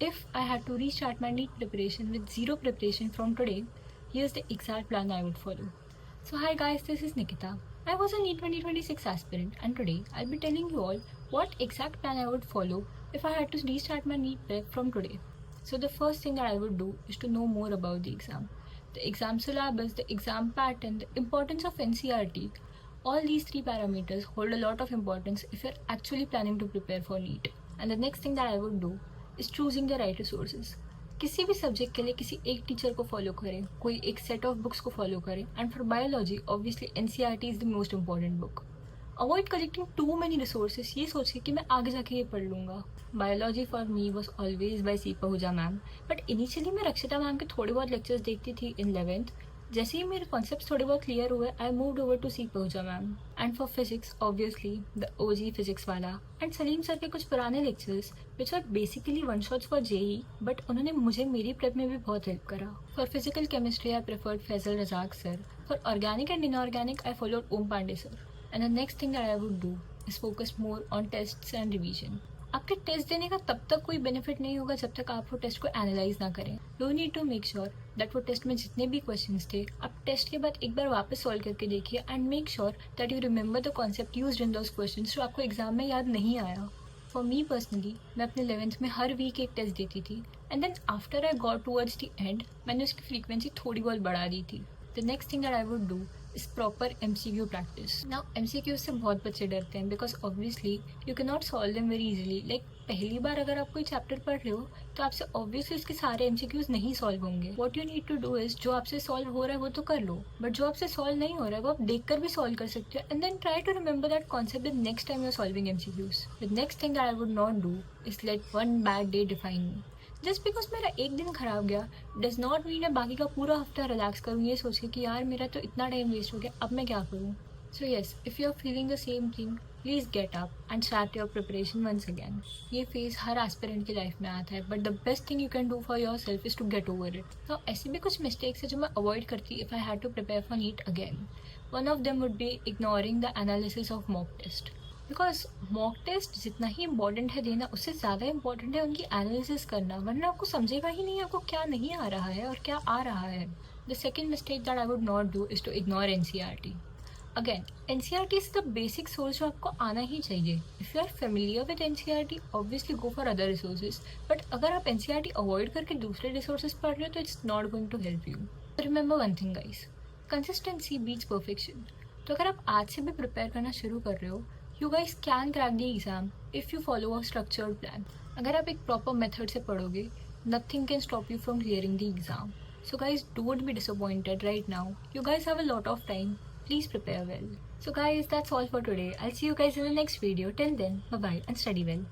If I had to restart my NEET preparation with zero preparation from today, here's the exact plan I would follow. So hi guys, this is Nikita. I was a NEET 2026 aspirant and today I'll be telling you all what exact plan I would follow if I had to restart my NEET prep from today. So the first thing that I would do is to know more about the exam. The exam syllabus, the exam pattern, the importance of NCERT, all these three parameters hold a lot of importance if you're actually planning to prepare for NEET. And the next thing that I would do is choosing the right resources. किसी भी subject के लिए किसी एक teacher को follow करें, कोई एक सेट ऑफ बुक्स को फॉलो करें. And for biology obviously NCERT is the most important book. Avoid collecting too many resources ये सोच के कि मैं आगे जाके ये पढ़ लूँगा. Biology for me was always by C Pahuja ma'am, but initially मैं रक्षिता मैम के थोड़े बहुत लेक्चर्स देखती थी इन 11th. जैसे ही मेरे कॉन्सेप्ट्स थोड़े बहुत क्लियर हुए, I moved over to C Pahuja ma'am. And for physics obviously the OG physics वाला एंड सलीम सर के कुछ पुराने lectures which are basically one shots for JEE, but उन्होंने मुझे मेरी प्रेप में भी बहुत हेल्प करा. For physical chemistry I preferred Faisal Razak sir. For organic and inorganic I followed Om Pandey sir. And the next thing that I would do is focus more on tests and revision. आपके test देने का तब तक कोई बेनिफिट नहीं होगा जब तक आप वो टेस्ट को एनालाइज ना करें. You need to make sure that वो टेस्ट में जितने भी क्वेश्चंस थे आप टेस्ट के बाद एक बार वापस सॉल्व करके देखिए and make sure that you remember the concept used in those questions जो आपको एग्जाम में याद नहीं आया. फॉर मी पर्सनली मैं अपने 11th में हर वीक एक टेस्ट देती थी and then after I got towards the end मैंने उसकी फ्रीक्वेंसी थोड़ी बहुत बढ़ा दी थी. The next thing that I would do is proper MCQ practice. Now MCQ से बहुत बच्चे डरते हैं because obviously you can not solve them very easily. Like पहली बार अगर आप कोई चैप्टर पढ़ रहे हो तो आपसे ऑब्वियसली उसके सारे MCQs नहीं सॉल्व होंगे. What you need to do is जो आपसे सॉल्व हो रहा है वो तो कर लो, बट जो आपसे सॉल्व नहीं हो रहा है वो आप देख कर भी सॉल्व कर सकते हो. And then try to remember that concept the next time you are solving MCQs. The next thing that I would not do is let one bad day define me. Just because मेरा एक दिन खराब गया does not mean मैं बाकी का पूरा हफ्ता रिलैक्स करूँ ये सोच के कि यार मेरा तो इतना टाइम वेस्ट हो गया, अब मैं क्या करूँ. So yes, if you are feeling the same thing please get up and start your preparation once again. ये फेज़ हर एस्पिरेंट की लाइफ में आता है, but the best thing you can do for your yourself is to ओवर over. It ऐसे भी कुछ मिस्टेक्स है जो मैं अवॉइड करती if I had to prepare for NEET again. One of them would be ignoring the analysis of mock test. Because mock test जितना ही इंपॉर्टेंट है देना, उससे ज़्यादा इंपॉर्टेंट है उनकी एनालिसिस करना, वरना आपको समझेगा ही नहीं आपको क्या नहीं आ रहा है और क्या आ रहा है. The second mistake that I would not do is to ignore NCERT. Again NCERT is the basic source जो आपको आना ही चाहिए. If you are familiar with NCERT obviously go for other resources, but अगर आप NCERT अवॉइड करके दूसरे resources पढ़ रहे हो तो it's not going to help you. Remember one thing guys, consistency beats perfection. तो अगर आप आज से भी प्रिपेयर करना शुरू कर रहे हो, you guys can crack the exam if you follow a structured plan. अगर आप एक proper method से पढ़ोगे, nothing can stop you from clearing the exam. So guys, don't be disappointed right now. You guys have a lot of time. Please prepare well. So guys, that's all for today. I'll see you guys in the next video. Till then, bye bye and study well.